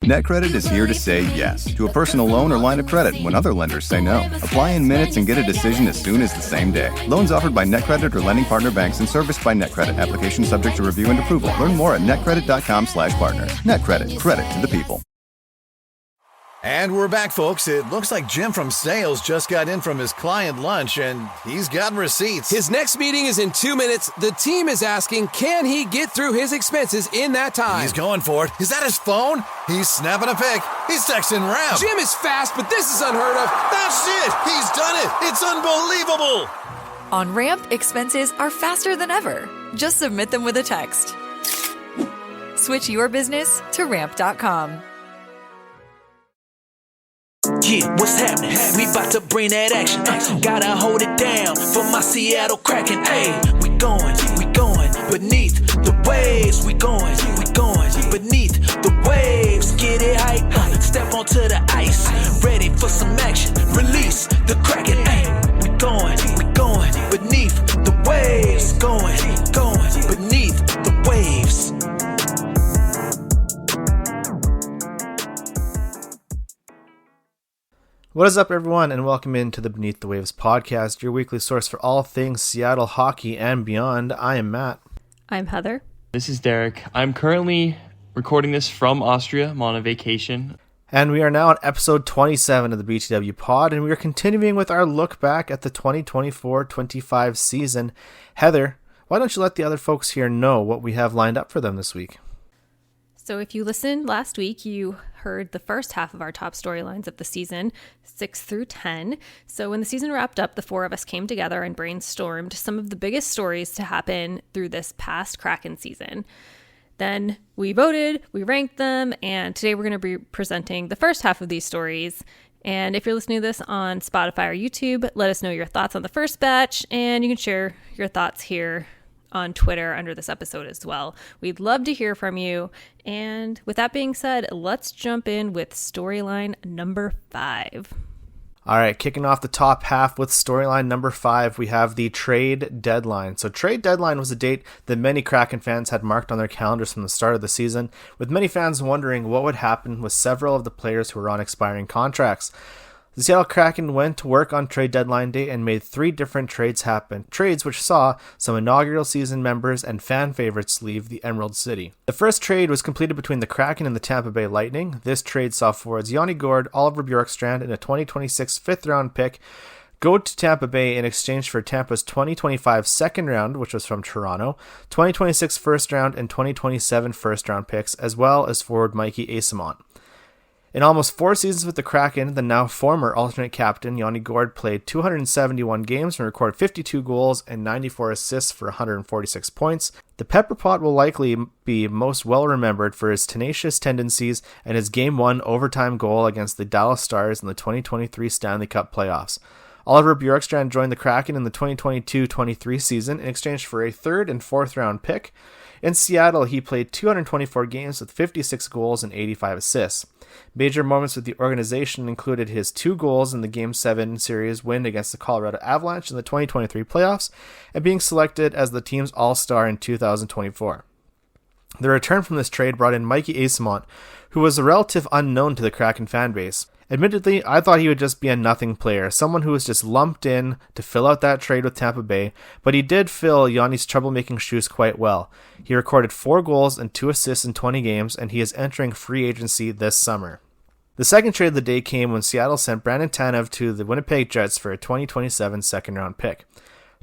NetCredit is here to say yes to a personal loan or line of credit when other lenders say no. Apply in minutes and get a decision as soon as the same day. Loans offered by NetCredit or lending partner banks and serviced by NetCredit. Application subject to review and approval. Learn more at netcredit.com/partner. NetCredit. Credit to the people. And we're back, folks. It looks like Jim from sales just got in from his client lunch, and he's got receipts. His next meeting is in 2 minutes. The team is asking, can he get through his expenses in that time? He's going for it. Is that his phone? He's snapping a pic. He's texting Rap. Jim is fast, but this is unheard of. That's it. He's done it. It's unbelievable. On Ramp, expenses are faster than ever. Just submit them with a text. Switch your business to ramp.com. Yeah, what's happening? We bout to bring that action. Gotta hold it down for my Seattle Kraken. Ay, we going beneath the waves. We going beneath the waves. Get it hype, step onto the ice. Ready for some action. Release the Kraken. Ay, we going beneath the waves. Going beneath the waves. What is up, everyone, and welcome into the Beneath the Waves podcast, your weekly source for all things Seattle hockey and beyond. I am Matt. I'm Heather. This is Derek. I'm currently recording this from Austria. I'm on a vacation. And we are now at episode 27 of the BTW pod, and we are continuing with our look back at the 2024-25 season. Heather, why don't you let the other folks here know what we have lined up for them this week? So if you listened last week, you heard the first half of our top storylines of the season, 6 through 10. So when the season wrapped up, the four of us came together and brainstormed some of the biggest stories to happen through this past Kraken season. Then we voted, we ranked them, and today we're going to be presenting the first half of these stories. And if you're listening to this on Spotify or YouTube, let us know your thoughts on the first batch, and you can share your thoughts here on Twitter under this episode as well. We'd love to hear from you. And with that being said, let's jump in with storyline number 5. All right, kicking off the top half with storyline number 5, we have the trade deadline. So trade deadline was a date that many Kraken fans had marked on their calendars from the start of the season, with many fans wondering what would happen with several of the players who were on expiring contracts. The Seattle Kraken went to work on trade deadline day and made 3 different trades happen, trades which saw some inaugural season members and fan favorites leave the Emerald City. The first trade was completed between the Kraken and the Tampa Bay Lightning. This trade saw forwards Yanni Gourde, Oliver Bjorkstrand, and a 2026 fifth-round pick go to Tampa Bay in exchange for Tampa's 2025 second round, which was from Toronto, 2026 first round, and 2027 first-round picks, as well as forward Mikey Eyssimont. In almost 4 seasons with the Kraken, the now former alternate captain Yanni Gourde played 271 games and recorded 52 goals and 94 assists for 146 points. The Pepper Pot will likely be most well remembered for his tenacious tendencies and his Game 1 overtime goal against the Dallas Stars in the 2023 Stanley Cup playoffs. Oliver Bjorkstrand joined the Kraken in the 2022-23 season in exchange for a 3rd and 4th round pick. In Seattle, he played 224 games with 56 goals and 85 assists. Major moments with the organization included his 2 goals in the Game 7 series win against the Colorado Avalanche in the 2023 playoffs and being selected as the team's All-Star in 2024. The return from this trade brought in Mikey Eyssimont, who was a relative unknown to the Kraken fanbase. Admittedly, I thought he would just be a nothing player, someone who was just lumped in to fill out that trade with Tampa Bay, but he did fill Yanni's troublemaking shoes quite well. He recorded 4 goals and 2 assists in 20 games, and he is entering free agency this summer. The second trade of the day came when Seattle sent Brandon Tanev to the Winnipeg Jets for a 2027 second-round pick.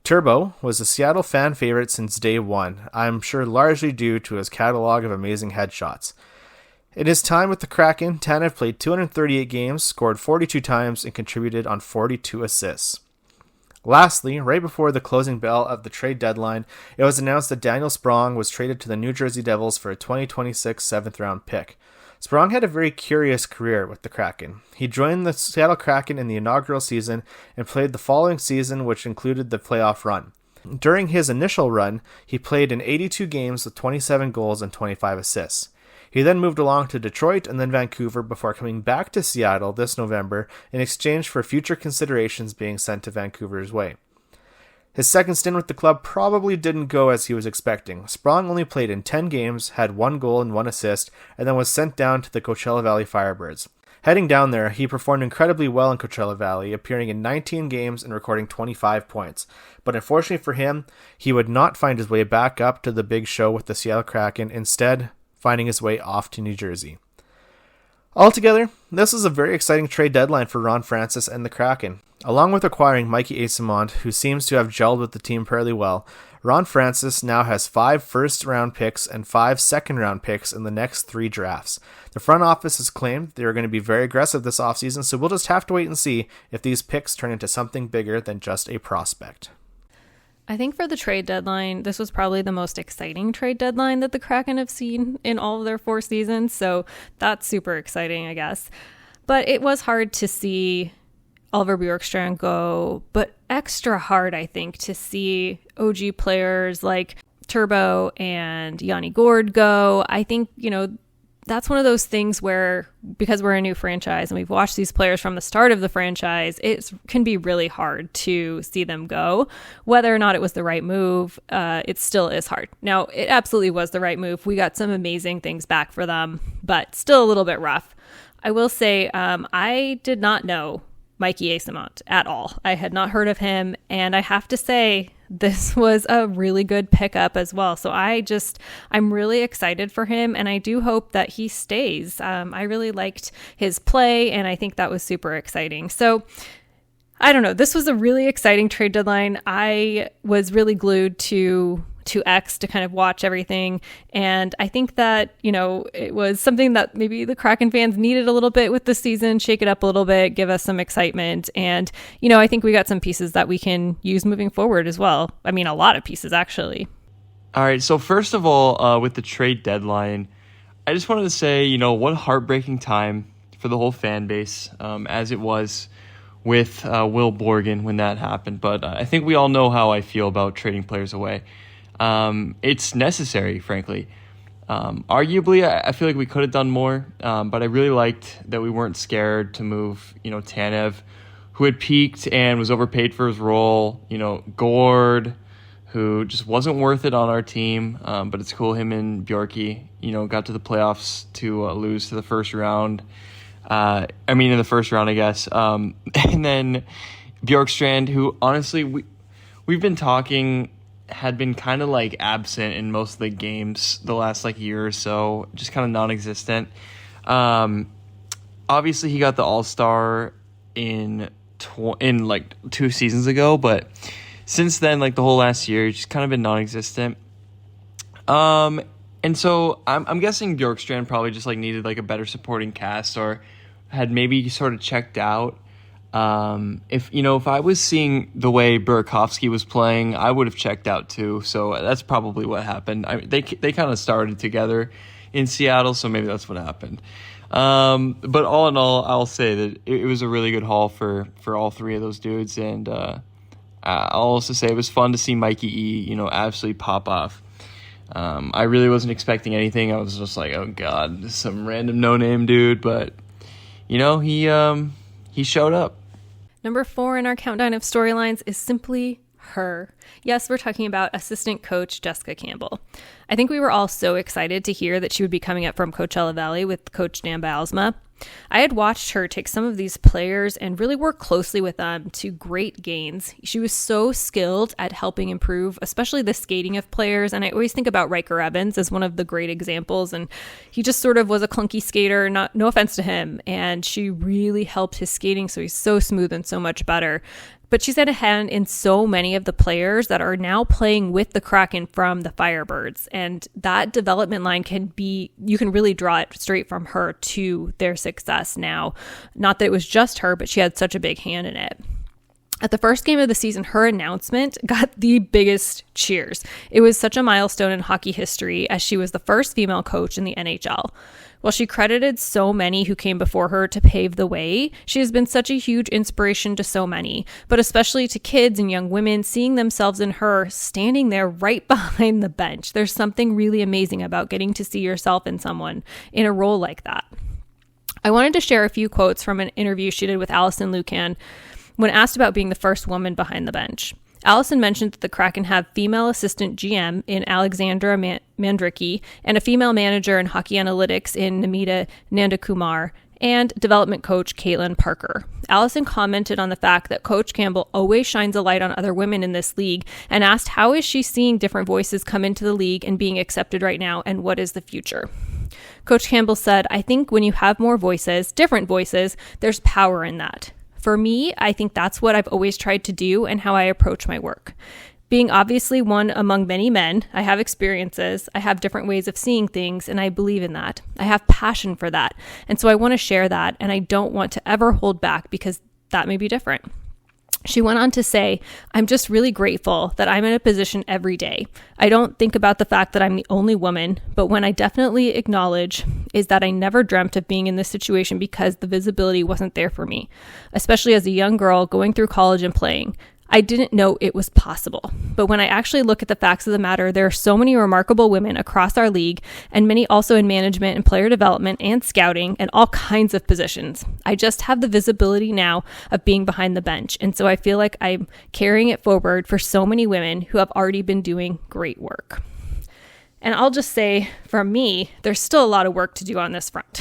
Turbo was a Seattle fan favorite since day one, I'm sure largely due to his catalog of amazing headshots. In his time with the Kraken, Tanev played 238 games, scored 42 times, and contributed on 42 assists. Lastly, right before the closing bell of the trade deadline, it was announced that Daniel Sprong was traded to the New Jersey Devils for a 2026 7th-round pick. Sprong had a very curious career with the Kraken. He joined the Seattle Kraken in the inaugural season and played the following season, which included the playoff run. During his initial run, he played in 82 games with 27 goals and 25 assists. He then moved along to Detroit and then Vancouver before coming back to Seattle this November in exchange for future considerations being sent to Vancouver's way. His second stint with the club probably didn't go as he was expecting. Sprong only played in 10 games, had 1 goal and 1 assist, and then was sent down to the Coachella Valley Firebirds. Heading down there, he performed incredibly well in Coachella Valley, appearing in 19 games and recording 25 points. But unfortunately for him, he would not find his way back up to the big show with the Seattle Kraken, instead finding his way off to New Jersey. Altogether, this was a very exciting trade deadline for Ron Francis and the Kraken. Along with acquiring Mikey Eyssimont, who seems to have gelled with the team fairly well, Ron Francis now has 5 first-round picks and 5 second-round picks in the next 3 drafts. The front office has claimed they are going to be very aggressive this offseason, so we'll just have to wait and see if these picks turn into something bigger than just a prospect. I think for the trade deadline, this was probably the most exciting trade deadline that the Kraken have seen in all of their 4 seasons, so that's super exciting, I guess. But it was hard to see Oliver Bjorkstrand go, but extra hard, I think, to see OG players like Turbo and Yanni Gourde go. I think, that's one of those things where, because we're a new franchise and we've watched these players from the start of the franchise, it can be really hard to see them go. Whether or not it was the right move, it still is hard. Now, it absolutely was the right move. We got some amazing things back for them, but still a little bit rough. I will say, I did not know Mikey Eyssimont at all. I had not heard of him, and I have to say this was a really good pickup as well. So I'm really excited for him, and I do hope that he stays. I really liked his play, and I think that was super exciting. So I don't know. This was a really exciting trade deadline. I was really glued to X to kind of watch everything. And I think that, it was something that maybe the Kraken fans needed a little bit with the season, shake it up a little bit, give us some excitement. And, I think we got some pieces that we can use moving forward as well. I mean, a lot of pieces, actually. All right. So first of all, with the trade deadline, I just wanted to say, what a heartbreaking time for the whole fan base, as it was with Will Borgen when that happened. But I think we all know how I feel about trading players away. It's necessary, frankly. Arguably, I feel like we could have done more, but I really liked that we weren't scared to move, Tanev, who had peaked and was overpaid for his role, Gourde, who just wasn't worth it on our team, but it's cool him and Bjorky, got to the playoffs to lose to the first round. In the first round, I guess. And then Bjorkstrand, who honestly, we've been talking, had been kind of like absent in most of the games the last year or so, just kind of non-existent. Obviously he got the All-Star in 2 seasons ago, but since then, the whole last year, he's just kind of been non-existent. And so I'm guessing Bjorkstrand probably just needed a better supporting cast, or had maybe sort of checked out. If I was seeing the way Burakovsky was playing, I would have checked out too. So that's probably what happened. They kind of started together in Seattle, so maybe that's what happened. But all in all, I'll say that it was a really good haul for all 3 of those dudes. And I'll also say it was fun to see Mikey E, absolutely pop off. I really wasn't expecting anything. I was just like, oh God, some random no-name dude. But, he showed up. Number 4 in our countdown of storylines is simply her. Yes, we're talking about assistant coach Jessica Campbell. I think we were all so excited to hear that she would be coming up from Coachella Valley with Coach Dan Bylsma. I had watched her take some of these players and really work closely with them to great gains. She was so skilled at helping improve, especially the skating of players. And I always think about Riker Evans as one of the great examples. And he just sort of was a clunky skater, no offense to him. And she really helped his skating, so he's so smooth and so much better. But she's had a hand in so many of the players that are now playing with the Kraken from the Firebirds. And that development line you can really draw it straight from her to their success now. Not that it was just her, but she had such a big hand in it. At the first game of the season, her announcement got the biggest cheers. It was such a milestone in hockey history, as she was the first female coach in the NHL. While she credited so many who came before her to pave the way, she has been such a huge inspiration to so many, but especially to kids and young women seeing themselves in her standing there right behind the bench. There's something really amazing about getting to see yourself in someone in a role like that. I wanted to share a few quotes from an interview she did with Alison Lukan when asked about being the first woman behind the bench. Allison mentioned that the Kraken have female assistant GM in Alexandra Mandricki and a female manager in hockey analytics in Namita Nandakumar and development coach Caitlin Parker. Allison commented on the fact that Coach Campbell always shines a light on other women in this league and asked how is she seeing different voices come into the league and being accepted right now, and what is the future? Coach Campbell said, I think when you have more voices, different voices, there's power in that. For me, I think that's what I've always tried to do and how I approach my work. Being obviously one among many men, I have experiences, I have different ways of seeing things, and I believe in that. I have passion for that. And so I want to share that, and I don't want to ever hold back because that may be different. She went on to say, I'm just really grateful that I'm in a position every day. I don't think about the fact that I'm the only woman, but when I definitely acknowledge is that I never dreamt of being in this situation because the visibility wasn't there for me, especially as a young girl going through college and playing. I didn't know it was possible. But when I actually look at the facts of the matter, there are so many remarkable women across our league, and many also in management and player development and scouting and all kinds of positions. I just have the visibility now of being behind the bench. And so I feel like I'm carrying it forward for so many women who have already been doing great work. And I'll just say, for me, there's still a lot of work to do on this front.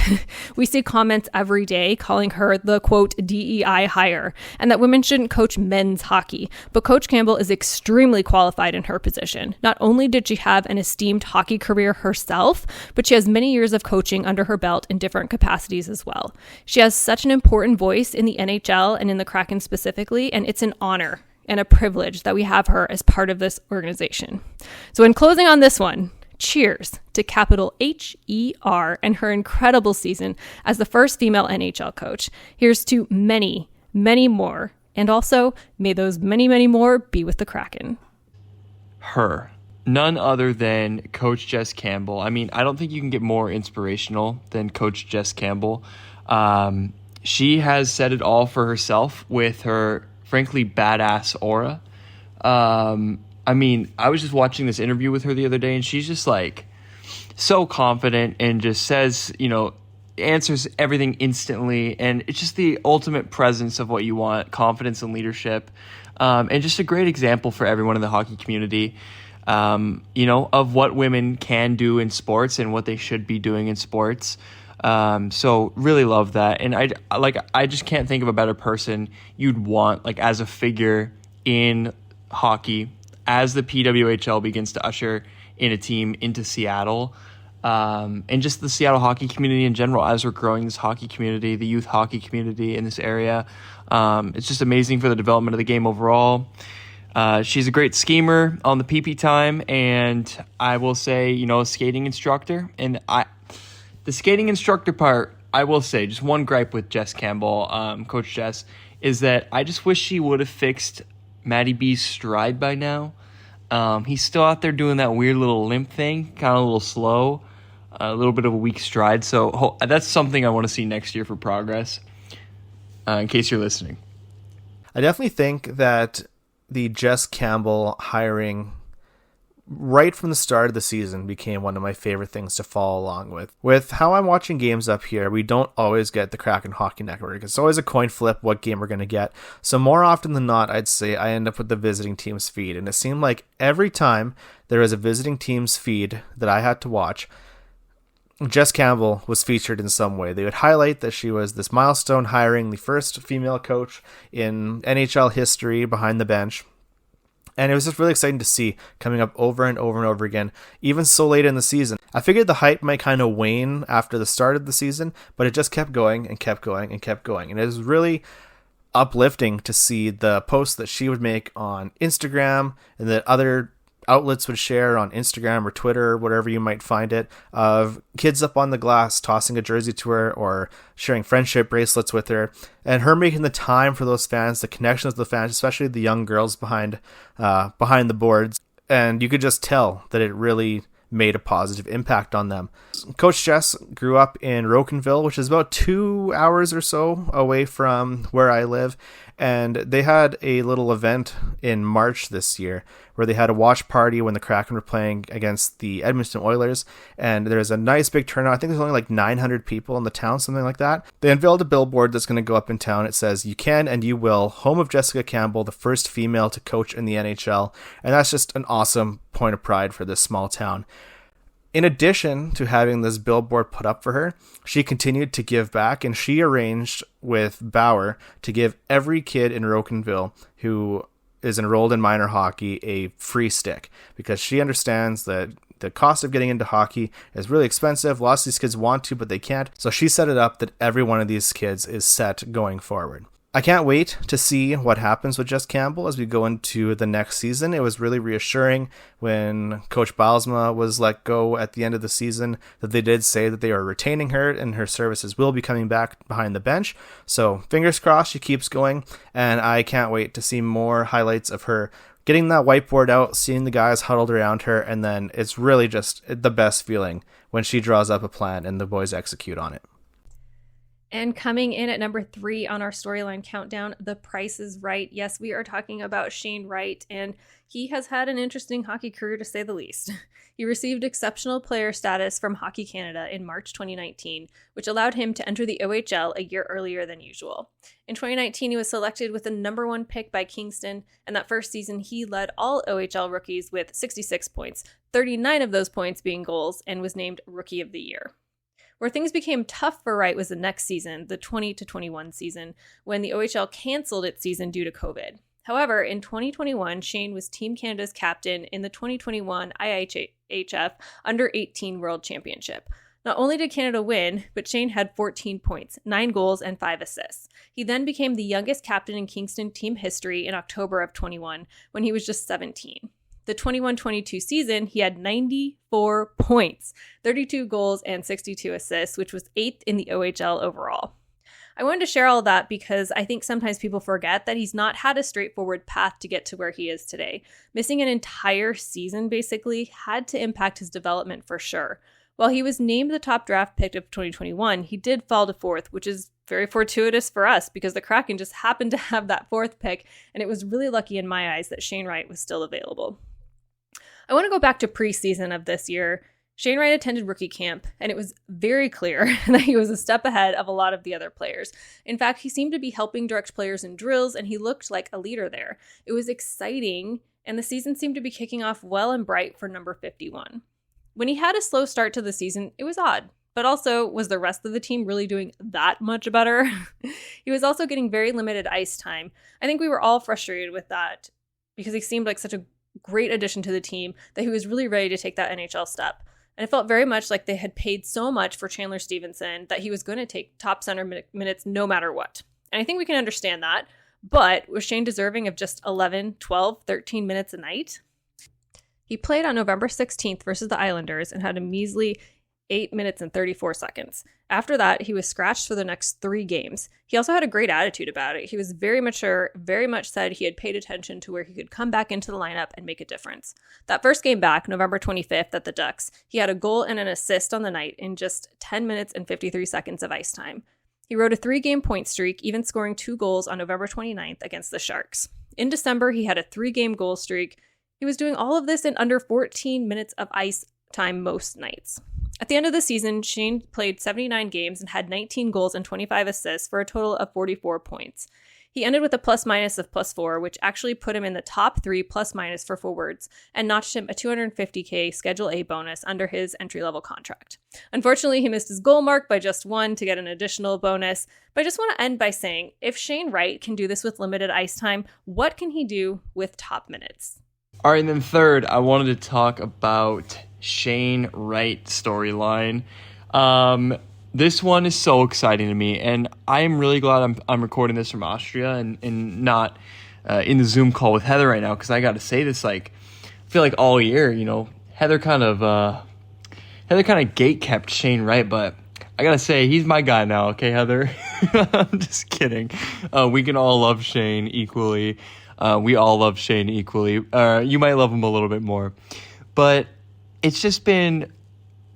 We see comments every day calling her the, quote, DEI hire, and that women shouldn't coach men's hockey. But Coach Campbell is extremely qualified in her position. Not only did she have an esteemed hockey career herself, but she has many years of coaching under her belt in different capacities as well. She has such an important voice in the NHL and in the Kraken specifically, and it's an honor and a privilege that we have her as part of this organization. So in closing on this one, cheers to capital H-E-R and her incredible season as the first female NHL coach. Here's to many, many more. And also, may those many, many more be with the Kraken. Her. None other than Coach Jess Campbell. I mean, I don't think you can get more inspirational than Coach Jess Campbell. She has said it all for herself with her, frankly, badass aura. I mean, I was just watching this interview with her the other day, and she's just like so confident and just says, answers everything instantly. And it's just the ultimate presence of what you want, confidence and leadership. And just a great example for everyone in the hockey community, of what women can do in sports and what they should be doing in sports. So really love that. And I just can't think of a better person you'd want, like, as a figure in hockey, as the PWHL begins to usher in a team into Seattle, and just the Seattle hockey community in general, as we're growing this hockey community, the youth hockey community in this area. It's just amazing for the development of the game overall. She's a great schemer on the PP time, and I will say, skating instructor. And the skating instructor part, I will say, just one gripe with Jess Campbell, Coach Jess, is that I just wish she would have fixed Matty B's stride by now. He's still out there doing that weird little limp thing, kind of a little slow, a little bit of a weak stride. So that's something I want to see next year for progress, in case you're listening. I definitely think that the Jess Campbell hiring right from the start of the season became one of my favorite things to follow along with. With how I'm watching games up here, we don't always get the Kraken Hockey Network. It's always a coin flip what game we're going to get. So more often than not, I'd say I end up with the visiting team's feed. And it seemed like every time there was a visiting team's feed that I had to watch, Jess Campbell was featured in some way. They would highlight that she was this milestone hiring, the first female coach in NHL history behind the bench. And it was just really exciting to see coming up over and over and over again, even so late in the season. I figured the hype might kind of wane after the start of the season, but it just kept going and kept going and kept going. And it was really uplifting to see the posts that she would make on Instagram and that other outlets would share on Instagram or Twitter or whatever you might find it, of kids up on the glass tossing a jersey to her or sharing friendship bracelets with her, and her making the time for those fans, the connections with the fans, especially the young girls behind the boards. And you could just tell that it really made a positive impact on them. Coach Jess grew up in Rocanville, which is about 2 hours or so away from where I live, and they had a little event in March this year where they had a watch party when the Kraken were playing against the Edmonton Oilers, and there's a nice big turnout. I think there's only like 900 people in the town, something like that. They unveiled a billboard that's going to go up in town. It says, "You can and you will, home of Jessica Campbell, the first female to coach in the NHL," and that's just an awesome point of pride for this small town. In addition to having this billboard put up for her, she continued to give back, and she arranged with Bauer to give every kid in Rocanville who is enrolled in minor hockey a free stick, because she understands that the cost of getting into hockey is really expensive. Lots of these kids want to, but they can't. So she set it up that every one of these kids is set going forward. I can't wait to see what happens with Jess Campbell as we go into the next season. It was really reassuring when Coach Bylsma was let go at the end of the season that they did say that they are retaining her and her services will be coming back behind the bench. So fingers crossed she keeps going, and I can't wait to see more highlights of her getting that whiteboard out, seeing the guys huddled around her, and then it's really just the best feeling when she draws up a plan and the boys execute on it. And coming in at number 3 on our storyline countdown, The Price is Right. Yes, we are talking about Shane Wright, and he has had an interesting hockey career to say the least. He received exceptional player status from Hockey Canada in March 2019, which allowed him to enter the OHL a year earlier than usual. In 2019, he was selected with the number 1 pick by Kingston, and that first season he led all OHL rookies with 66 points, 39 of those points being goals, and was named Rookie of the Year. Where things became tough for Wright was the next season, the 20-21 season, when the OHL canceled its season due to COVID. However, in 2021, Shane was Team Canada's captain in the 2021 IIHF Under-18 World Championship. Not only did Canada win, but Shane had 14 points, 9 goals, and 5 assists. He then became the youngest captain in Kingston team history in October of 21, when he was just 17. The 21-22 season, he had 94 points, 32 goals, and 62 assists, which was 8th in the OHL overall. I wanted to share all of that because I think sometimes people forget that he's not had a straightforward path to get to where he is today. Missing an entire season, basically, had to impact his development for sure. While he was named the top draft pick of 2021, he did fall to 4th, which is very fortuitous for us because the Kraken just happened to have that 4th pick, and it was really lucky in my eyes that Shane Wright was still available. I want to go back to preseason of this year. Shane Wright attended rookie camp, and it was very clear that he was a step ahead of a lot of the other players. In fact, he seemed to be helping direct players in drills, and he looked like a leader there. It was exciting, and the season seemed to be kicking off well and bright for number 51. When he had a slow start to the season, it was odd. But also, was the rest of the team really doing that much better? He was also getting very limited ice time. I think we were all frustrated with that because he seemed like such a great addition to the team that he was really ready to take that NHL step. And it felt very much like they had paid so much for Chandler Stevenson that he was going to take top center minutes no matter what. And I think we can understand that. But was Shane deserving of just 11, 12, 13 minutes a night? He played on November 16th versus the Islanders and had a measly 8 minutes and 34 seconds. After that, he was scratched for the next 3 games. He also had a great attitude about it. He was very mature, very much said he had paid attention to where he could come back into the lineup and make a difference. That first game back, November 25th at the Ducks, he had a goal and an assist on the night in just 10 minutes and 53 seconds of ice time. He rode a 3-game point streak, even scoring 2 goals on November 29th against the Sharks. In December, he had a 3-game goal streak. He was doing all of this in under 14 minutes of ice time most nights. At the end of the season, Shane played 79 games and had 19 goals and 25 assists for a total of 44 points. He ended with a plus-minus of +4, which actually put him in the top 3 plus-minus for forwards and notched him a $250K Schedule A bonus under his entry-level contract. Unfortunately, he missed his goal mark by just 1 to get an additional bonus, but I just want to end by saying, if Shane Wright can do this with limited ice time, what can he do with top minutes? All right, and then third, I wanted to talk about Shane Wright storyline. This one is so exciting to me, and I am really glad I'm recording this from Austria and not in the Zoom call with Heather right now, because I got to say this, like, I feel like all year, you know, Heather kind of gate kept Shane Wright, but I gotta say, he's my guy now, okay, Heather? I'm just kidding. We can all love Shane equally. We all love Shane equally. You might love him a little bit more. But it's just been,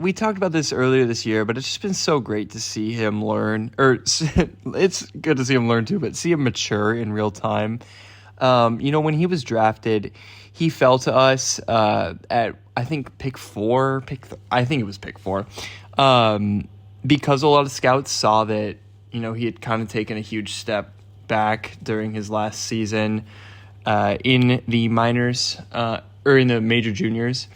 we talked about this earlier this year, but it's just been so great to see him learn, or it's good to see him learn too, but see him mature in real time. When he was drafted, he fell to us at, I think, pick 4. I think it was pick 4. Because a lot of scouts saw that, he had kind of taken a huge step back during his last season in the minors or in the major juniors.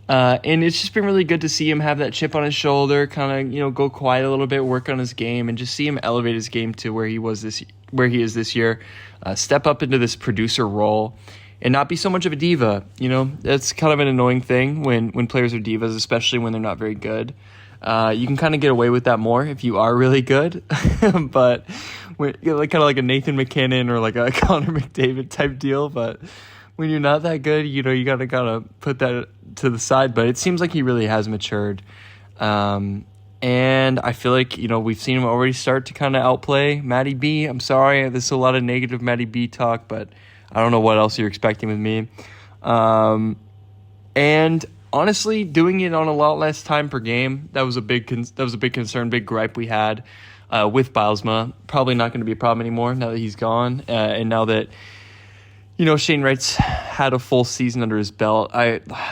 And it's just been really good to see him have that chip on his shoulder, kind of, go quiet a little bit, work on his game, and just see him elevate his game to where he is this year, step up into this producer role and not be so much of a diva. That's kind of an annoying thing when players are divas, especially when they're not very good. You can kind of get away with that more if you are really good, but when, kind of like a Nathan McKinnon or like a Connor McDavid type deal. But when you're not that good, you gotta kind of put that to the side. But it seems like he really has matured, and I feel like we've seen him already start to kind of outplay Matty B. I'm sorry, there's a lot of negative Matty B talk, but I don't know what else you're expecting with me. And honestly, doing it on a lot less time per game, that was a big concern, big gripe we had with Bylsma. Probably not going to be a problem anymore now that he's gone, and now that Shane Wright's had a full season under his belt.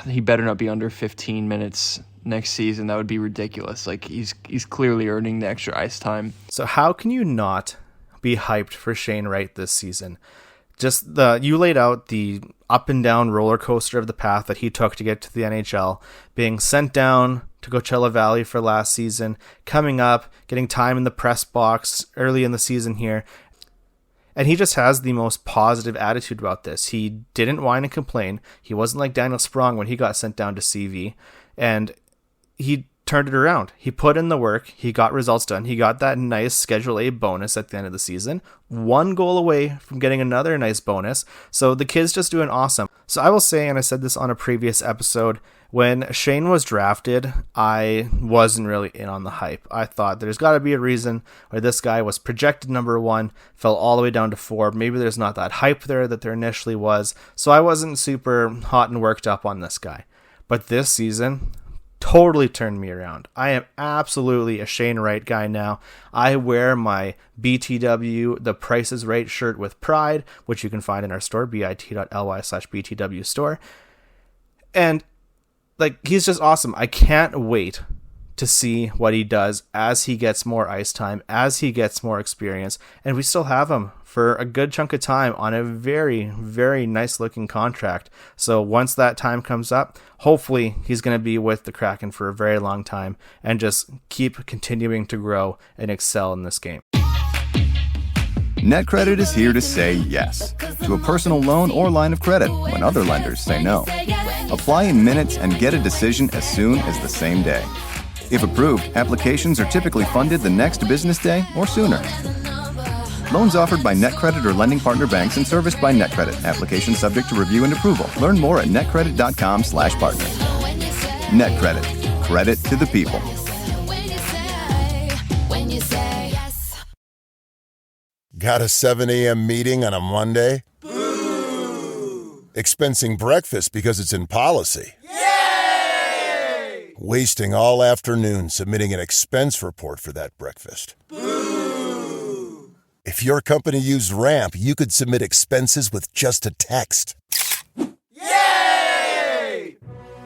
He better not be under 15 minutes next season. That would be ridiculous. Like he's clearly earning the extra ice time. So how can you not be hyped for Shane Wright this season? Just you laid out the up and down roller coaster of the path that he took to get to the NHL, being sent down to Coachella Valley for last season, coming up, getting time in the press box early in the season here. And he just has the most positive attitude about this. He didn't whine and complain. He wasn't like Daniel Sprong when he got sent down to CV. And he turned it around. He put in the work. He got results done. He got that nice Schedule A bonus at the end of the season. 1 goal away from getting another nice bonus. So the kid's just doing awesome. So I will say, and I said this on a previous episode, when Shane was drafted, I wasn't really in on the hype. I thought there's got to be a reason why this guy was projected number 1, fell all the way down to 4. Maybe there's not that hype there that there initially was. So I wasn't super hot and worked up on this guy. But this season totally turned me around. I am absolutely a Shane Wright guy now. I wear my BTW, the Price Is Right shirt with pride, which you can find in our store, bit.ly/BTW store. And he's just awesome. I can't wait to see what he does as he gets more ice time, as he gets more experience. And we still have him for a good chunk of time on a very, very nice looking contract. So once that time comes up, hopefully he's going to be with the Kraken for a very long time and just keep continuing to grow and excel in this game. NetCredit is here to say yes to a personal loan or line of credit when other lenders say no. Apply in minutes and get a decision as soon as the same day. If approved, applications are typically funded the next business day or sooner. Loans offered by NetCredit or lending partner banks and serviced by NetCredit. Application subject to review and approval. Learn more at netcredit.com/partner. NetCredit. Credit to the people. Got a 7 a.m. meeting on a Monday? Boo! Expensing breakfast because it's in policy. Yay! Wasting all afternoon submitting an expense report for that breakfast. Boo! If your company used Ramp, you could submit expenses with just a text. Yay!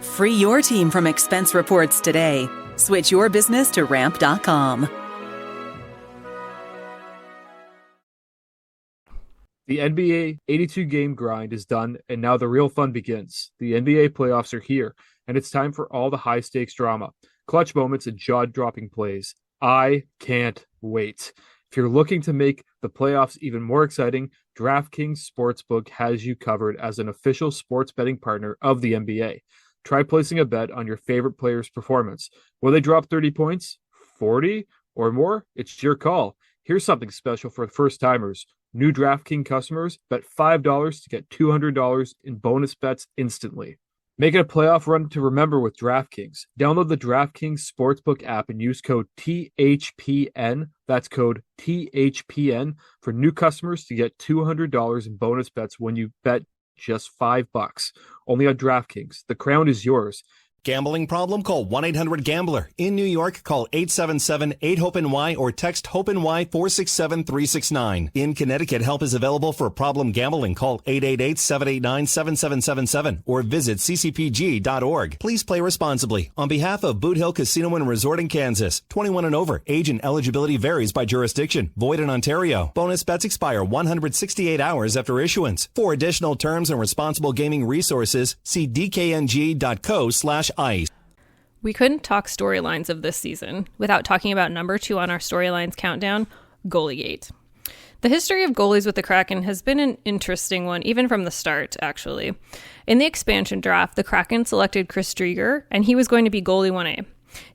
Free your team from expense reports today. Switch your business to Ramp.com. The NBA 82-game grind is done, and now the real fun begins. The NBA playoffs are here, and it's time for all the high-stakes drama, clutch moments, and jaw-dropping plays. I can't wait. If you're looking to make the playoffs even more exciting, DraftKings Sportsbook has you covered as an official sports betting partner of the NBA. Try placing a bet on your favorite player's performance. Will they drop 30 points, 40, or more? It's your call. Here's something special for first-timers. New DraftKings customers bet $5 to get $200 in bonus bets instantly. Make it a playoff run to remember with DraftKings. Download the DraftKings Sportsbook app and use code THPN. That's code THPN for new customers to get $200 in bonus bets when you bet just $5. Only on DraftKings. The crown is yours. Gambling problem? Call 1-800-GAMBLER. In New York, call 877-8-HOPE-NY or text HOPE-NY 467-369. In Connecticut, help is available for problem gambling. Call 888-789-7777 or visit ccpg.org. Please play responsibly. On behalf of Boot Hill Casino and Resort in Kansas, 21 and over. Age and eligibility varies by jurisdiction. Void in Ontario. Bonus bets expire 168 hours after issuance. For additional terms and responsible gaming resources, see dkng.co/ice. We couldn't talk storylines of this season without talking about number 2 on our storylines countdown, Goalie Gate. The history of goalies with the Kraken has been an interesting one, even from the start, actually. In the expansion draft, the Kraken selected Chris Drieger, and he was going to be goalie 1A.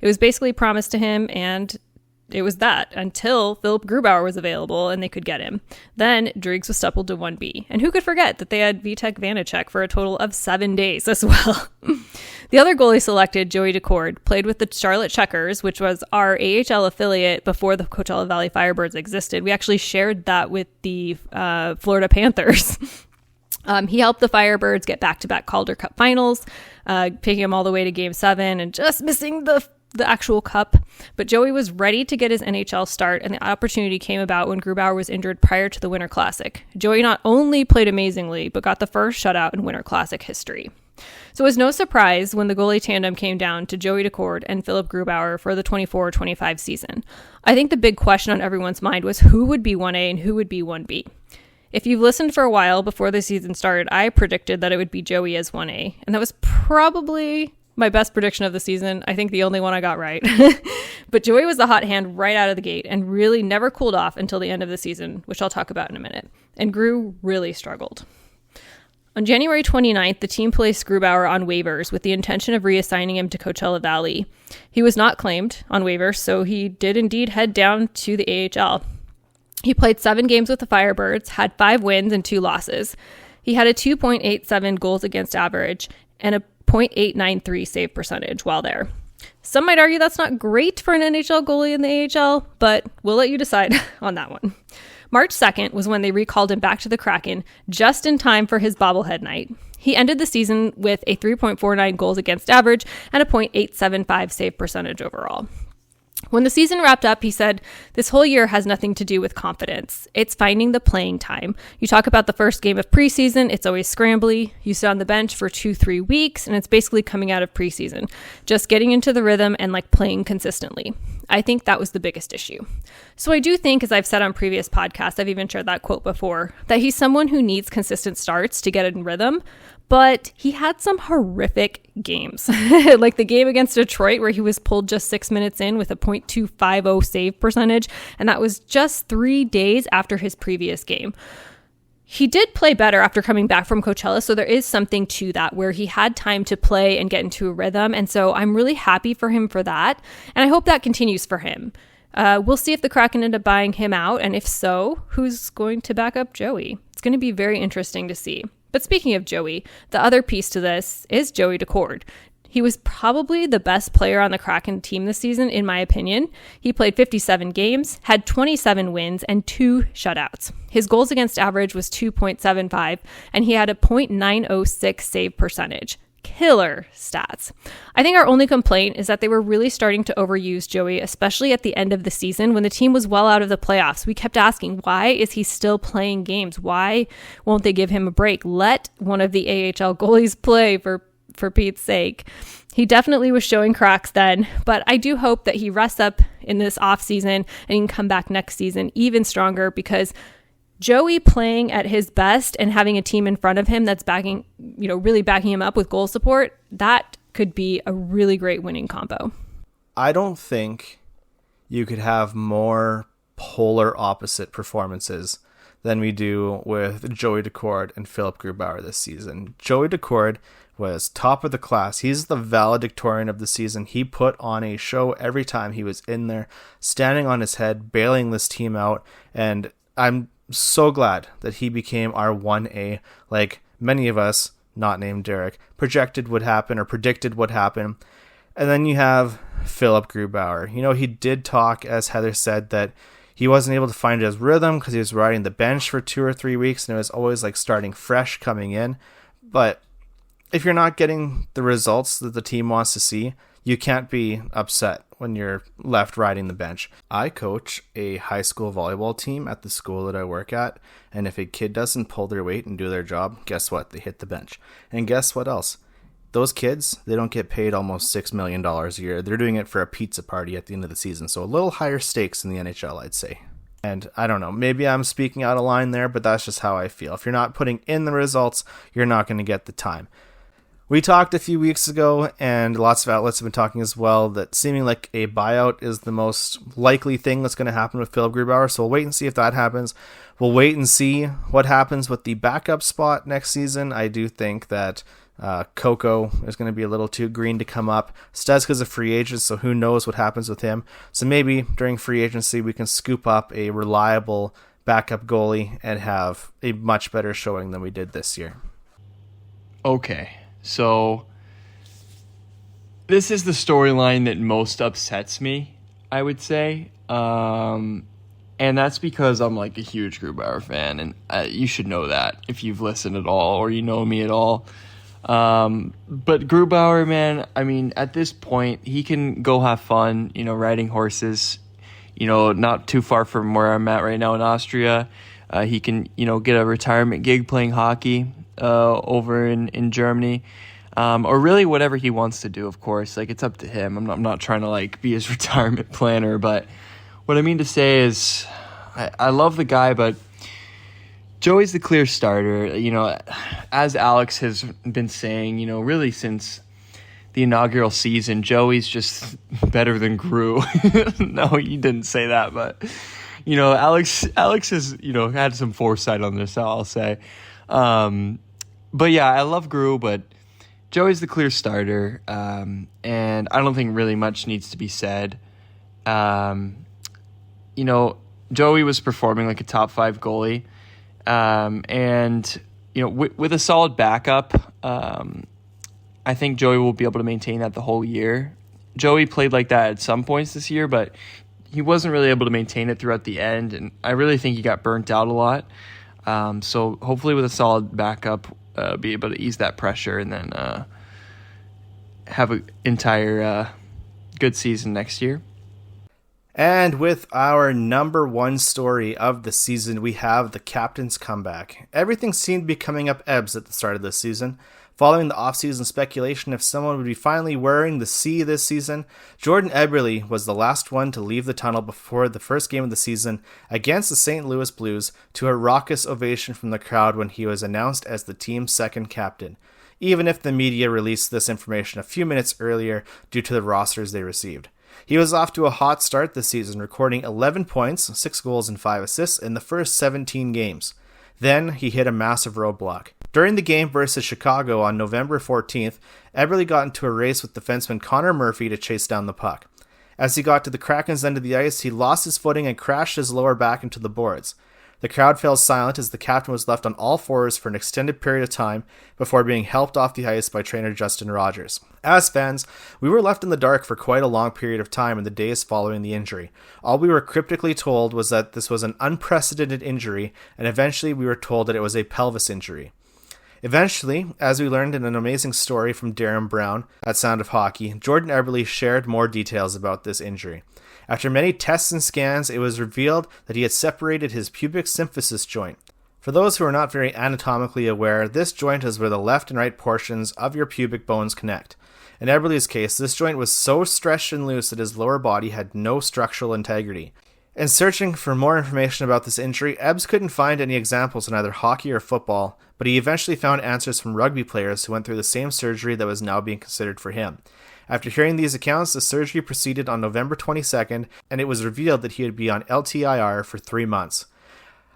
It was basically promised to him, and it was that until Philip Grubauer was available and they could get him. Then Driegs was stippled to 1B. And who could forget that they had Vitek Vanacek for a total of 7 days as well. The other goalie selected, Joey Daccord, played with the Charlotte Checkers, which was our AHL affiliate before the Coachella Valley Firebirds existed. We actually shared that with the Florida Panthers. He helped the Firebirds get back-to-back Calder Cup finals, taking them all the way to Game 7 and just missing the actual cup. But Joey was ready to get his NHL start, and the opportunity came about when Grubauer was injured prior to the Winter Classic. Joey not only played amazingly, but got the first shutout in Winter Classic history. So it was no surprise when the goalie tandem came down to Joey Daccord and Philip Grubauer for the 24-25 season. I think the big question on everyone's mind was who would be 1A and who would be 1B. If you've listened for a while before the season started, I predicted that it would be Joey as 1A, and that was probably my best prediction of the season. I think the only one I got right. But Joey was the hot hand right out of the gate and really never cooled off until the end of the season, which I'll talk about in a minute. And Gru really struggled. On January 29th, the team placed Grubauer on waivers with the intention of reassigning him to Coachella Valley. He was not claimed on waivers, so he did indeed head down to the AHL. He played 7 games with the Firebirds, had 5 wins and 2 losses. He had a 2.87 goals against average and a .893 save percentage while there. Some might argue that's not great for an NHL goalie in the AHL, but we'll let you decide on that one. March 2nd was when they recalled him back to the Kraken just in time for his bobblehead night. He ended the season with a 3.49 goals against average and a .875 save percentage overall. When the season wrapped up, he said, "This whole year has nothing to do with confidence. It's finding the playing time. You talk about the first game of preseason, it's always scrambly. You sit on the bench for 2-3 weeks, and it's basically coming out of preseason. Just getting into the rhythm and playing consistently. I think that was the biggest issue." So I do think, as I've said on previous podcasts, I've even shared that quote before, that he's someone who needs consistent starts to get in rhythm. But he had some horrific games, like the game against Detroit where he was pulled just 6 minutes in with a .250 save percentage, and that was just 3 days after his previous game. He did play better after coming back from Coachella, so there is something to that where he had time to play and get into a rhythm, and so I'm really happy for him for that, and I hope that continues for him. We'll see if the Kraken end up buying him out, and if so, who's going to back up Joey? It's going to be very interesting to see. But speaking of Joey, the other piece to this is Joey Daccord. He was probably the best player on the Kraken team this season, in my opinion. He played 57 games, had 27 wins, and 2 shutouts. His goals against average was 2.75, and he had a .906 save percentage. Killer stats. I think our only complaint is that they were really starting to overuse Joey, especially at the end of the season when the team was well out of the playoffs. We kept asking, why is he still playing games? Why won't they give him a break? Let one of the AHL goalies play for Pete's sake. He definitely was showing cracks then, but I do hope that he rests up in this off season and he can come back next season even stronger, because Joey playing at his best and having a team in front of him that's backing, really backing him up with goal support, that could be a really great winning combo. I don't think you could have more polar opposite performances than we do with Joey Daccord and Philip Grubauer this season. Joey Daccord was top of the class. He's the valedictorian of the season. He put on a show every time he was in there, standing on his head, bailing this team out, and I'm so glad that he became our 1A, like many of us, not named Derek, predicted would happen. And then you have Philip Grubauer. He did talk, as Heather said, that he wasn't able to find his rhythm because he was riding the bench for 2 or 3 weeks, and it was always like starting fresh coming in. But if you're not getting the results that the team wants to see, you can't be upset when you're left riding the bench. I coach a high school volleyball team at the school that I work at, and if a kid doesn't pull their weight and do their job, guess what? They hit the bench. And guess what else? Those kids, they don't get paid almost $6 million a year. They're doing it for a pizza party at the end of the season, so a little higher stakes in the NHL, I'd say. And I don't know, maybe I'm speaking out of line there, but that's just how I feel. If you're not putting in the results, you're not going to get the time. We talked a few weeks ago, and lots of outlets have been talking as well, that seeming like a buyout is the most likely thing that's going to happen with Philip Grubauer. So we'll wait and see if that happens. We'll wait and see what happens with the backup spot next season. I do think that Coco is going to be a little too green to come up. Stezka's a free agent, so who knows what happens with him. So maybe during free agency we can scoop up a reliable backup goalie and have a much better showing than we did this year. Okay. So this is the storyline that most upsets me, I would say. And that's because I'm like a huge Grubauer fan, and you should know that if you've listened at all or you know me at all. But Grubauer, man, I mean, at this point, he can go have fun, riding horses, not too far from where I'm at right now in Austria. He can, get a retirement gig playing hockey over in Germany, or really whatever he wants to do, of course. Like, it's up to him. I'm not trying to, like, be his retirement planner, but what I mean to say is I love the guy, but Joey's the clear starter. As Alex has been saying, really since the inaugural season, Joey's just better than Gru. No, he didn't say that, but Alex has had some foresight on this, I'll say. But yeah, I love Gru, but Joey's the clear starter, and I don't think really much needs to be said. Joey was performing like a top 5 goalie, and with a solid backup, I think Joey will be able to maintain that the whole year. Joey played like that at some points this year, but he wasn't really able to maintain it throughout the end, and I really think he got burnt out a lot. So hopefully with a solid backup, be able to ease that pressure and then have an entire good season next year. And with our number 1 story of the season, we have the captain's comeback. Everything seemed to be coming up ebbs at the start of this season. Following the offseason speculation if someone would be finally wearing the C this season, Jordan Eberle was the last one to leave the tunnel before the first game of the season against the St. Louis Blues to a raucous ovation from the crowd when he was announced as the team's second captain, even if the media released this information a few minutes earlier due to the rosters they received. He was off to a hot start this season, recording 11 points, 6 goals, and 5 assists in the first 17 games. Then he hit a massive roadblock. During the game versus Chicago on November 14th, Eberle got into a race with defenseman Connor Murphy to chase down the puck. As he got to the Kraken's end of the ice, he lost his footing and crashed his lower back into the boards. The crowd fell silent as the captain was left on all fours for an extended period of time before being helped off the ice by trainer Justin Rogers. As fans, we were left in the dark for quite a long period of time in the days following the injury. All we were cryptically told was that this was an unprecedented injury, and eventually we were told that it was a pelvis injury. Eventually, as we learned in an amazing story from Darren Brown at Sound of Hockey, Jordan Eberle shared more details about this injury. After many tests and scans, it was revealed that he had separated his pubic symphysis joint. For those who are not very anatomically aware, this joint is where the left and right portions of your pubic bones connect. In Eberle's case, this joint was so stretched and loose that his lower body had no structural integrity. In searching for more information about this injury, Ebbs couldn't find any examples in either hockey or football, but he eventually found answers from rugby players who went through the same surgery that was now being considered for him. After hearing these accounts, the surgery proceeded on November 22nd, and it was revealed that he would be on LTIR for 3 months.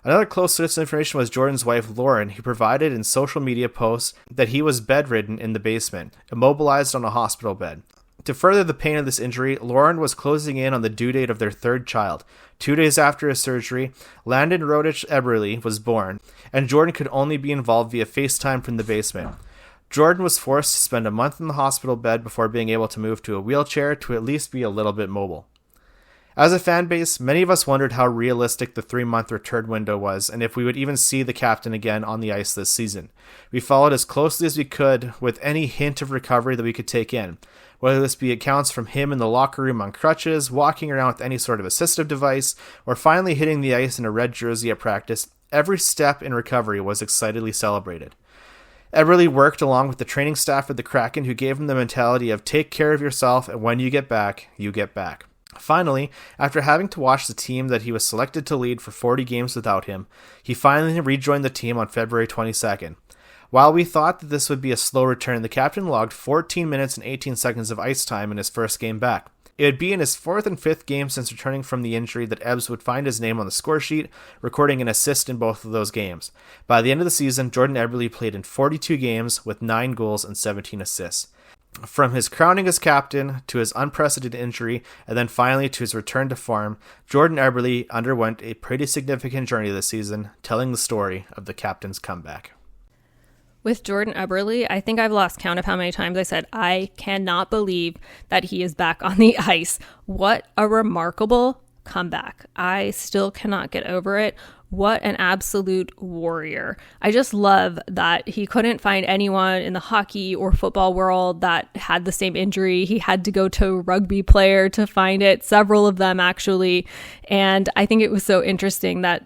Another close source of information was Jordan's wife, Lauren, who provided in social media posts that he was bedridden in the basement, immobilized on a hospital bed. To further the pain of this injury, Lauren was closing in on the due date of their 3rd child. 2 days after his surgery, Landon Rodich Eberle was born, and Jordan could only be involved via FaceTime from the basement. Jordan was forced to spend a month in the hospital bed before being able to move to a wheelchair to at least be a little bit mobile. As a fan base, many of us wondered how realistic the 3-month return window was and if we would even see the captain again on the ice this season. We followed as closely as we could with any hint of recovery that we could take in, whether this be accounts from him in the locker room on crutches, walking around with any sort of assistive device, or finally hitting the ice in a red jersey at practice. Every step in recovery was excitedly celebrated. Eberle worked along with the training staff at the Kraken, who gave him the mentality of take care of yourself, and when you get back, you get back. Finally, after having to watch the team that he was selected to lead for 40 games without him, he finally rejoined the team on February 22nd. While we thought that this would be a slow return, the captain logged 14 minutes and 18 seconds of ice time in his first game back. It would be in his 4th and 5th game since returning from the injury that Ebbs would find his name on the score sheet, recording an assist in both of those games. By the end of the season, Jordan Eberle played in 42 games with 9 goals and 17 assists. From his crowning as captain to his unprecedented injury and then finally to his return to form, Jordan Eberle underwent a pretty significant journey this season, telling the story of the captain's comeback. With Jordan Eberle, I think I've lost count of how many times I said, I cannot believe that he is back on the ice. What a remarkable comeback. I still cannot get over it. What an absolute warrior. I just love that he couldn't find anyone in the hockey or football world that had the same injury. He had to go to a rugby player to find it, several of them actually. And I think it was so interesting that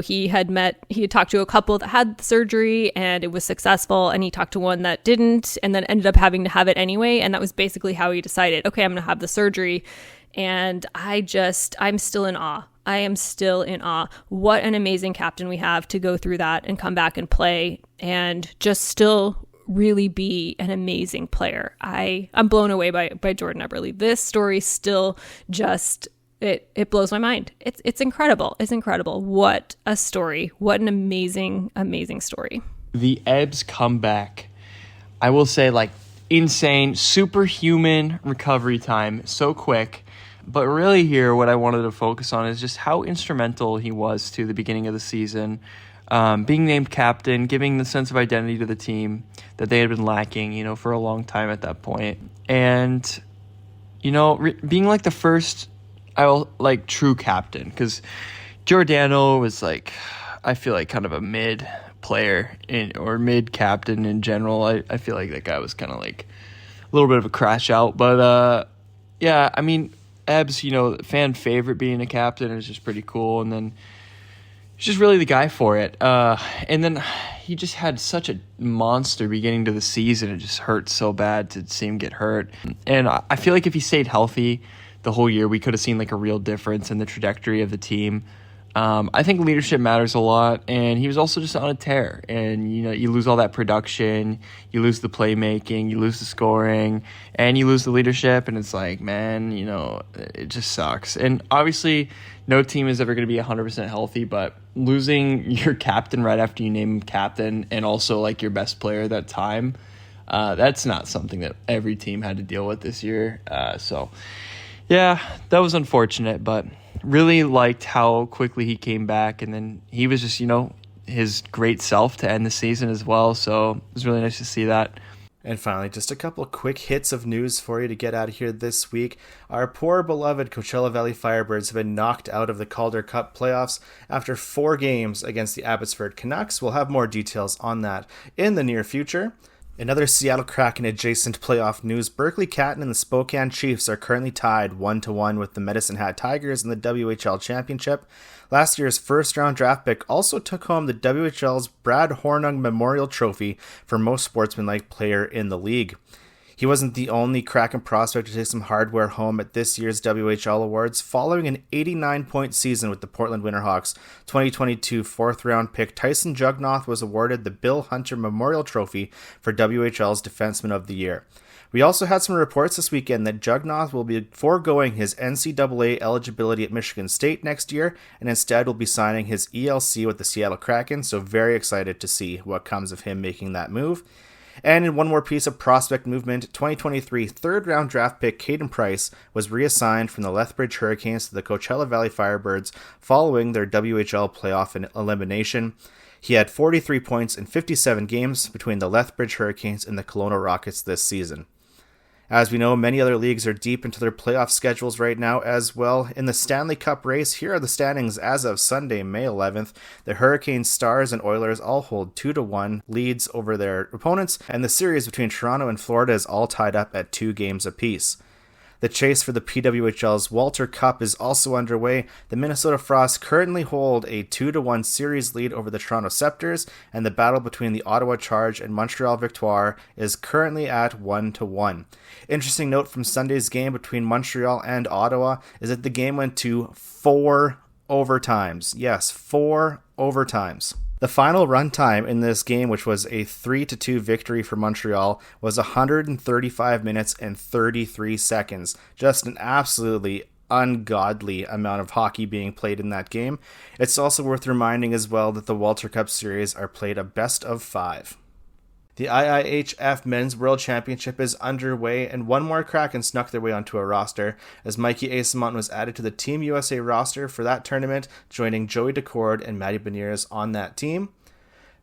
he had talked to a couple that had surgery and it was successful, and he talked to one that didn't and then ended up having to have it anyway. And that was basically how he decided, okay, I'm going to have the surgery. And I'm still in awe. I am still in awe. What an amazing captain we have to go through that and come back and play and just still really be an amazing player. I'm blown away by Jordan Eberle. This story still just... It blows my mind. It's incredible. It's incredible. What a story. What an amazing, amazing story. The Ebbs comeback, I will say, insane, superhuman recovery time, so quick. But really here, what I wanted to focus on is just how instrumental he was to the beginning of the season. Being named captain, giving the sense of identity to the team that they had been lacking, for a long time at that point. And, being the first... true captain, because Giordano was I feel kind of a mid player or mid captain in general. I feel like that guy was kind of a little bit of a crash out, but Ebbs, fan favorite being a captain is just pretty cool, and then he's just really the guy for it. And then he just had such a monster beginning to the season. It just hurt so bad to see him get hurt, and I feel like if he stayed healthy the whole year, we could have seen a real difference in the trajectory of the team. I think leadership matters a lot, and he was also just on a tear. And you lose all that production, you lose the playmaking, you lose the scoring, and you lose the leadership. And it's it just sucks. And obviously, no team is ever going to be 100% healthy. But losing your captain right after you name him captain, and also your best player at that time, that's not something that every team had to deal with this year. Yeah, that was unfortunate, but really liked how quickly he came back, and then he was just, his great self to end the season as well, so it was really nice to see that. And finally, just a couple of quick hits of news for you to get out of here this week. Our poor beloved Coachella Valley Firebirds have been knocked out of the Calder Cup playoffs after 4 games against the Abbotsford Canucks. We'll have more details on that in the near future. In other Seattle Kraken adjacent playoff news, Berkeley Catton and the Spokane Chiefs are currently tied 1-1 with the Medicine Hat Tigers in the WHL Championship. Last year's first-round draft pick also took home the WHL's Brad Hornung Memorial Trophy for most sportsmanlike player in the league. He wasn't the only Kraken prospect to take some hardware home at this year's WHL Awards. Following an 89-point season with the Portland Winterhawks, 2022 fourth-round pick Tyson Jugnoth was awarded the Bill Hunter Memorial Trophy for WHL's Defenseman of the Year. We also had some reports this weekend that Jugnoth will be foregoing his NCAA eligibility at Michigan State next year and instead will be signing his ELC with the Seattle Kraken, so very excited to see what comes of him making that move. And in one more piece of prospect movement, 2023 third-round draft pick Caden Price was reassigned from the Lethbridge Hurricanes to the Coachella Valley Firebirds following their WHL playoff elimination. He had 43 points in 57 games between the Lethbridge Hurricanes and the Kelowna Rockets this season. As we know, many other leagues are deep into their playoff schedules right now as well. In the Stanley Cup race, here are the standings as of Sunday, May 11th. The Hurricanes, Stars, and Oilers all hold 2-1 leads over their opponents, and the series between Toronto and Florida is all tied up at 2 games apiece. The chase for the PWHL's Walter Cup is also underway. The Minnesota Frost currently hold a 2-1 series lead over the Toronto Scepters, and the battle between the Ottawa Charge and Montreal Victoire is currently at 1-1. Interesting note from Sunday's game between Montreal and Ottawa is that the game went to 4 overtimes. Yes, 4 overtimes. The final run time in this game, which was a 3-2 victory for Montreal, was 135 minutes and 33 seconds. Just an absolutely ungodly amount of hockey being played in that game. It's also worth reminding as well that the Walter Cup series are played a best of 5. The IIHF Men's World Championship is underway, and one more Kraken snuck their way onto a roster, as Mikey Asamont was added to the Team USA roster for that tournament, joining Joey Decord and Matty Beniers on that team.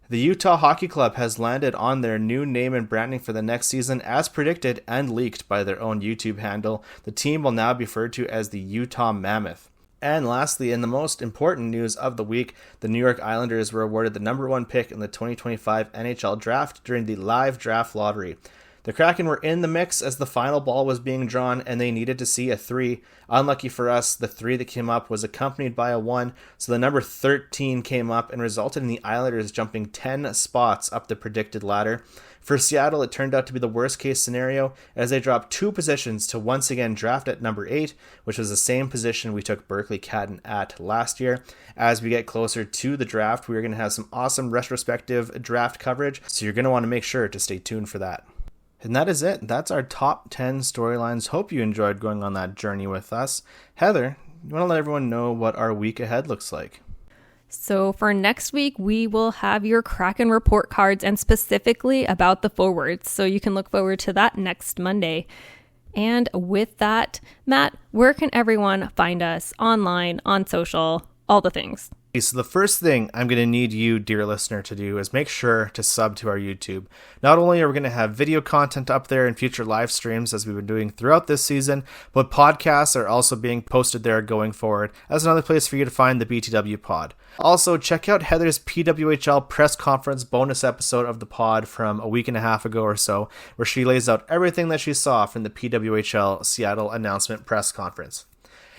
The Utah Hockey Club has landed on their new name and branding for the next season, as predicted and leaked by their own YouTube handle. The team will now be referred to as the Utah Mammoth. And lastly, in the most important news of the week, the New York Islanders were awarded the number 1 pick in the 2025 NHL Draft during the live draft lottery. The Kraken were in the mix as the final ball was being drawn, and they needed to see a 3. Unlucky for us, the 3 that came up was accompanied by a 1, so the number 13 came up and resulted in the Islanders jumping 10 spots up the predicted ladder. For Seattle, it turned out to be the worst case scenario, as they dropped 2 positions to once again draft at number 8, which was the same position we took Berkeley Catton at last year. As we get closer to the draft, we're going to have some awesome retrospective draft coverage, so you're going to want to make sure to stay tuned for that. And that is it. That's our top 10 storylines. Hope you enjoyed going on that journey with us. Heather, you want to let everyone know what our week ahead looks like? So for next week, we will have your Kraken report cards, and specifically about the forwards. So you can look forward to that next Monday. And with that, Matt, where can everyone find us online, on social, all the things? So the first thing I'm going to need you, dear listener, to do is make sure to sub to our YouTube. Not only are we going to have video content up there and future live streams as we've been doing throughout this season, but podcasts are also being posted there going forward as another place for you to find the BTW pod. Also, check out Heather's PWHL press conference bonus episode of the pod from a week and a half ago or so, where she lays out everything that she saw from the PWHL Seattle announcement press conference.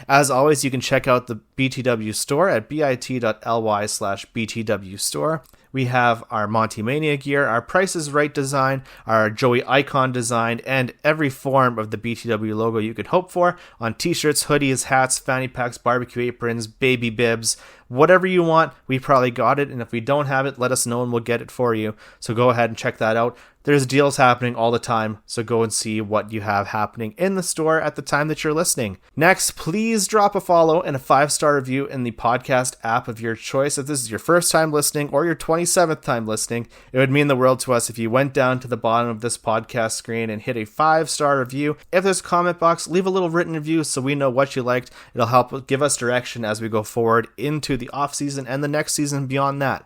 As always, you can check out the BTW store at bit.ly/BTW store. We have our Monty Mania gear, our Price Is Wright design, our Joey Icon design, and every form of the BTW logo you could hope for on t-shirts, hoodies, hats, fanny packs, barbecue aprons, baby bibs, whatever you want. We probably got it, and if we don't have it, let us know and we'll get it for you. So go ahead and check that out. There's deals happening all the time, so go and see what you have happening in the store at the time that you're listening. Next, please drop a follow and a 5-star review in the podcast app of your choice. If this is your first time listening or your 27th time listening, it would mean the world to us if you went down to the bottom of this podcast screen and hit a 5-star review. If there's a comment box, leave a little written review so we know what you liked. It'll help give us direction as we go forward into the off season and the next season beyond that.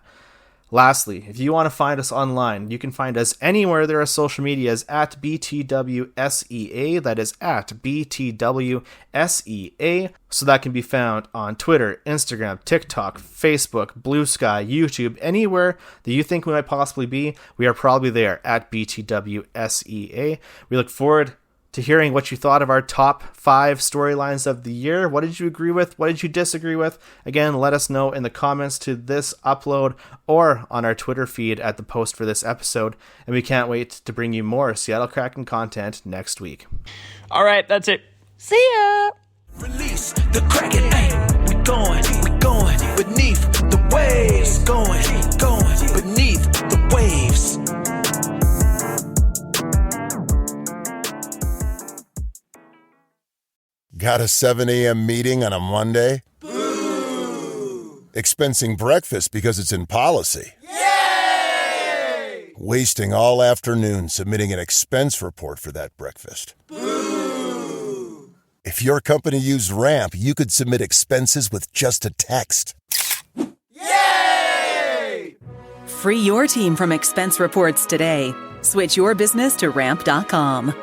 Lastly, if you want to find us online, you can find us anywhere there are social medias at BTWSEA. That is at BTWSEA. So that can be found on Twitter, Instagram, TikTok, Facebook, Blue Sky, YouTube, anywhere that you think we might possibly be. We are probably there at BTWSEA. We look forward to hearing what you thought of our top 5 storylines of the year. What did you agree with? What did you disagree with? Again, let us know in the comments to this upload or on our Twitter feed at the post for this episode. And we can't wait to bring you more Seattle Kraken content next week. All right, that's it. See ya! Release the Kraken, we going beneath the waves, going beneath the waves. Got a 7 a.m. meeting on a Monday? Boo! Expensing breakfast because it's in policy? Yay! Wasting all afternoon submitting an expense report for that breakfast? Boo! If your company used Ramp, you could submit expenses with just a text. Yay! Free your team from expense reports today. Switch your business to Ramp.com.